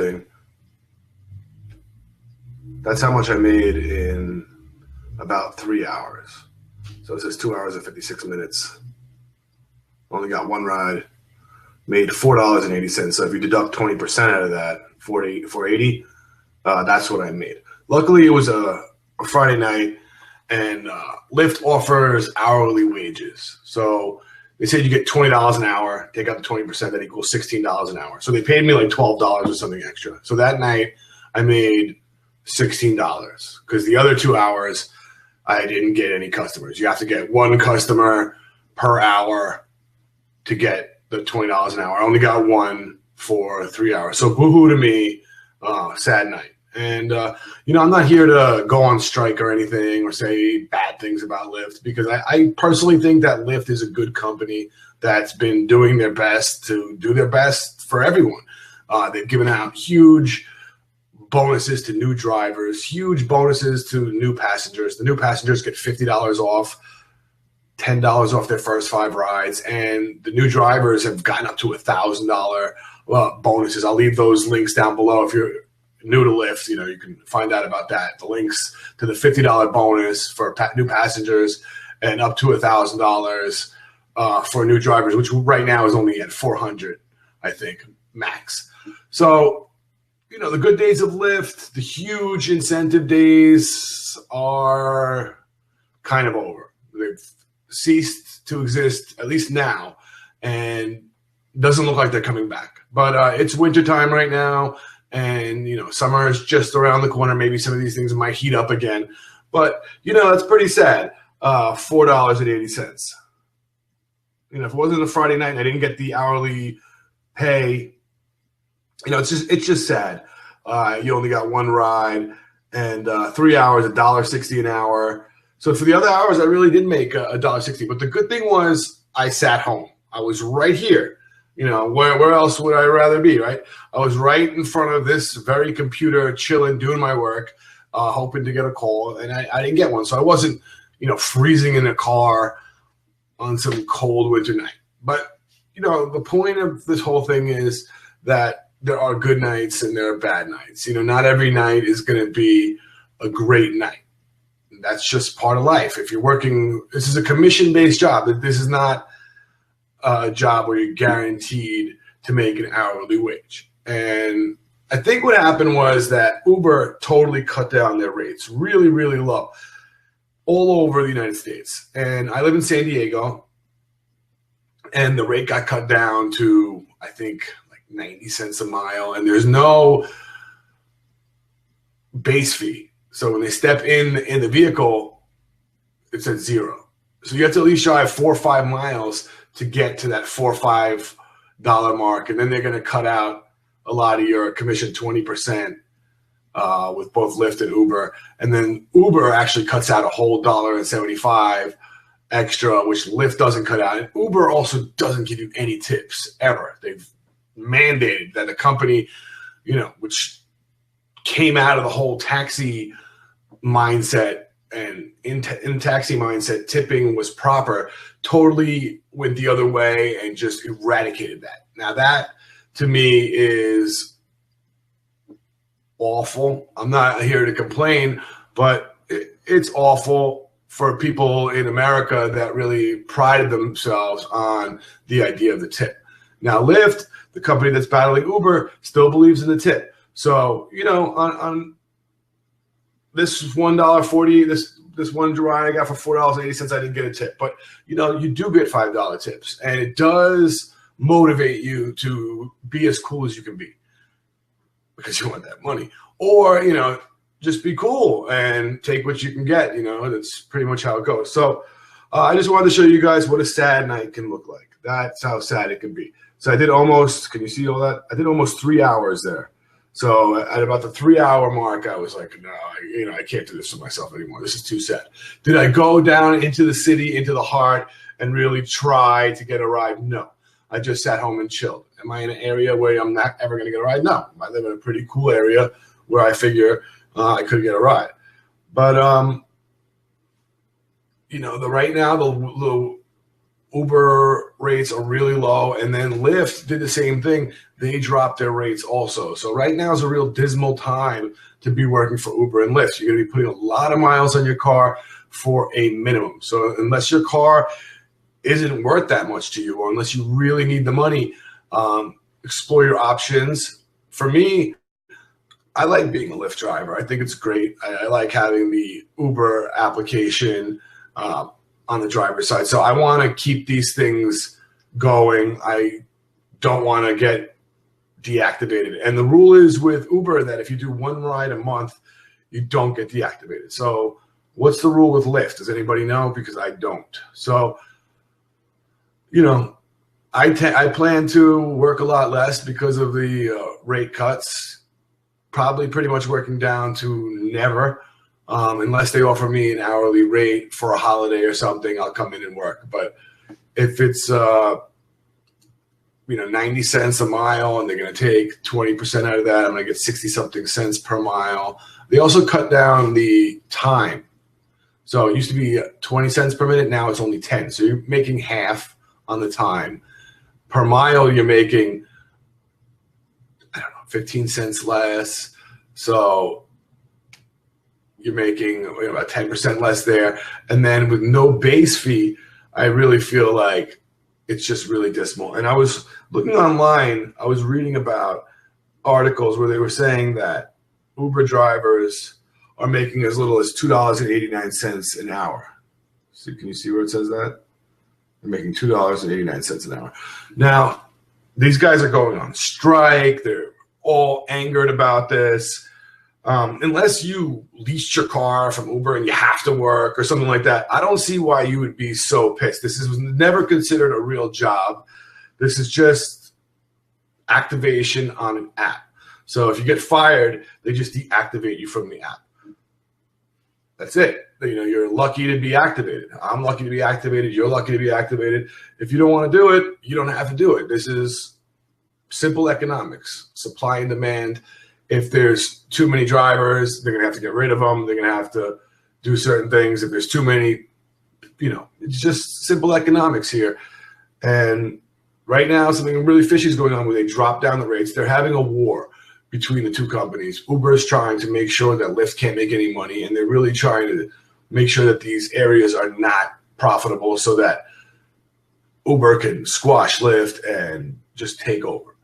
something. That's how much I made in about 3 hours. So it says 2 hours and 56 minutes. Only got one ride. Made $4.80. So if you deduct 20% out of that, $4.80, that's what I made. Luckily, it was a Friday night, and Lyft offers hourly wages. So they said you get $20 an hour, take out the 20%, that equals $16 an hour. So they paid me like $12 or something extra. So that night, I made $16 because the other 2 hours, I didn't get any customers. You have to get one customer per hour to get the $20 an hour. I only got one for 3 hours. So boo-hoo to me, sad night. And, I'm not here to go on strike or anything or say bad things about Lyft, because I personally think that Lyft is a good company that's been doing their best to do their best for everyone. They've given out huge bonuses to new drivers, huge bonuses to new passengers. The new passengers get $50 off, $10 off their first 5 rides, and the new drivers have gotten up to $1,000 bonuses. I'll leave those links down below if you're new to Lyft. You can find out about that. The links to the $50 bonus for new passengers and up to $1,000 for new drivers, which right now is only at $400, I think, max. So, the good days of Lyft, the huge incentive days are kind of over. They've ceased to exist, at least now, and doesn't look like they're coming back. But it's wintertime right now, and, summer is just around the corner. Maybe some of these things might heat up again. But, that's pretty sad. $4.80. If it wasn't a Friday night and I didn't get the hourly pay, it's just sad. You only got one ride, and 3 hours, $1.60 an hour. So for the other hours, I really did make $1.60. But the good thing was I sat home. I was right here. Where else would I rather be, right? I was right in front of this very computer, chilling, doing my work, hoping to get a call, and I didn't get one. So I wasn't, freezing in a car on some cold winter night. But, the point of this whole thing is that there are good nights and there are bad nights. Not every night is going to be a great night. That's just part of life. If you're working, this is a commission-based job. This is not a job where you're guaranteed to make an hourly wage. And I think what happened was that Uber totally cut down their rates really, really low all over the United States. And I live in San Diego, and the rate got cut down to, I think, 90 cents a mile, and there's no base fee. So when they step in the vehicle, it's at $0. So you have to at least drive 4 or 5 miles to get to that $4 or $5 mark, and then they're going to cut out a lot of your commission, 20%, with both Lyft and Uber. And then Uber actually cuts out a whole $1.75 extra, which Lyft doesn't cut out. And Uber also doesn't give you any tips ever. They've mandated that the company, which came out of the whole taxi mindset, and in taxi mindset, tipping was proper, totally went the other way and just eradicated that. Now that, to me, is awful. I'm not here to complain, but it's awful for people in America that really prided themselves on the idea of the tip. Now, Lyft, the company that's battling Uber, still believes in the tip. So, on this $1.40, this one ride I got for $4.80, I didn't get a tip. But, you do get $5 tips. And it does motivate you to be as cool as you can be because you want that money. Or, just be cool and take what you can get. That's pretty much how it goes. So I just wanted to show you guys what a sad night can look like. That's how sad it can be. So I did almost, can you see all that? I did almost 3 hours there. So at about the 3 hour mark, I was like, no, I can't do this to myself anymore. This is too sad. Did I go down into the city, into the heart, and really try to get a ride? No. I just sat home and chilled. Am I in an area where I'm not ever going to get a ride? No. I live in a pretty cool area where I figure I could get a ride. But, right now, the Uber rates are really low, and then Lyft did the same thing. They dropped their rates also. So right now is a real dismal time to be working for Uber and Lyft. You're going to be putting a lot of miles on your car for a minimum. So unless your car isn't worth that much to you, or unless you really need the money, explore your options. For me, I like being a Lyft driver. I think it's great. I like having the Uber application on the driver's side. So I want to keep these things going. I don't want to get deactivated. And the rule is with Uber that if you do one ride a month, you don't get deactivated. So what's the rule with Lyft? Does anybody know? Because I don't. So, you know, I plan to work a lot less because of the rate cuts, probably pretty much working down to never, unless they offer me an hourly rate for a holiday or something, I'll come in and work. But if it's, 90 cents a mile and they're going to take 20% out of that, I'm going to get 60 something cents per mile. They also cut down the time. So it used to be 20 cents per minute. Now it's only 10. So you're making half on the time. Per mile, you're making, 15 cents less. So you're making about 10% less there. And then with no base fee, I really feel like it's just really dismal. And I was looking online, I was reading about articles where they were saying that Uber drivers are making as little as $2.89 an hour. So can you see where it says that? They're making $2.89 an hour. Now, these guys are going on strike. They're all angered about this. Unless you leased your car from Uber and you have to work or something like that, I don't see why you would be so pissed. This was never considered a real job. This is just activation on an app. So if you get fired, they just deactivate you from the app. That's it. You're lucky to be activated. I'm lucky to be activated. You're lucky to be activated. If you don't want to do it, you don't have to do it. This is simple economics, supply and demand. If there's too many drivers, they're going to have to get rid of them. They're going to have to do certain things. If there's too many, it's just simple economics here. And right now, something really fishy is going on where they drop down the rates. They're having a war between the two companies. Uber is trying to make sure that Lyft can't make any money, and they're really trying to make sure that these areas are not profitable so that Uber can squash Lyft and just take over.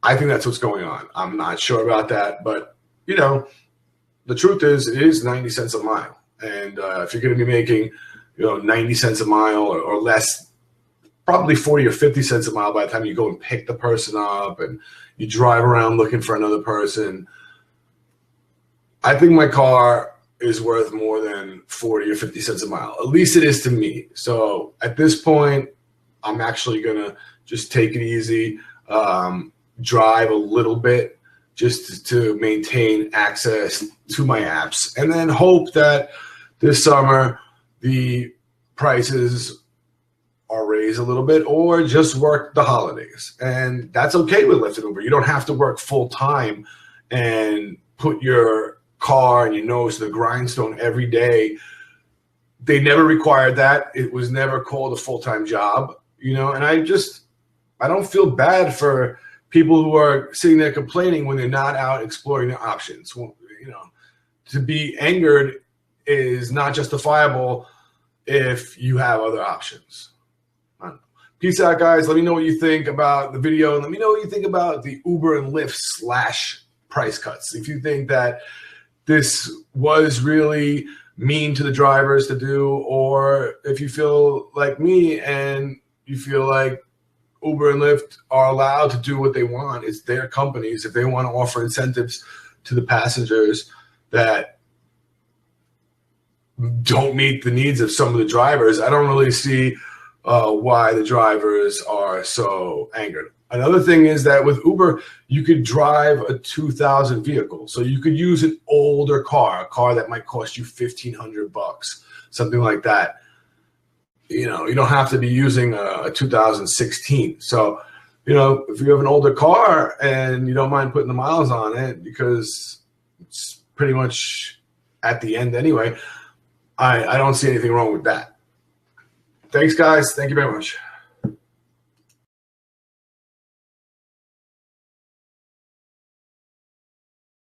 I think that's what's going on. I'm not sure about that, but the truth is it is 90 cents a mile. And if you're going to be making, 90 cents a mile or less, probably 40 or 50 cents a mile by the time you go and pick the person up and you drive around looking for another person, I think my car is worth more than 40 or 50 cents a mile. At least it is to me. So at this point, I'm actually going to just take it easy, drive a little bit just to maintain access to my apps, and then hope that this summer the prices are raised a little bit or just work the holidays. And that's okay with Lyft and Uber. You don't have to work full time and put your car and your nose to the grindstone every day. They never required that. It was never called a full-time job, and I don't feel bad for people who are sitting there complaining when they're not out exploring their options. Well, to be angered is not justifiable if you have other options. I don't know. Peace out, guys. Let me know what you think about the video, and let me know what you think about the Uber and Lyft / price cuts. If you think that this was really mean to the drivers to do, or if you feel like me and you feel like Uber and Lyft are allowed to do what they want. It's their companies. If they want to offer incentives to the passengers that don't meet the needs of some of the drivers, I don't really see why the drivers are so angered. Another thing is that with Uber, you could drive a 2000 vehicle. So you could use an older car, a car that might cost you $1,500, something like that. You don't have to be using a 2016. So, if you have an older car and you don't mind putting the miles on it because it's pretty much at the end anyway, I don't see anything wrong with that. Thanks, guys. Thank you very much.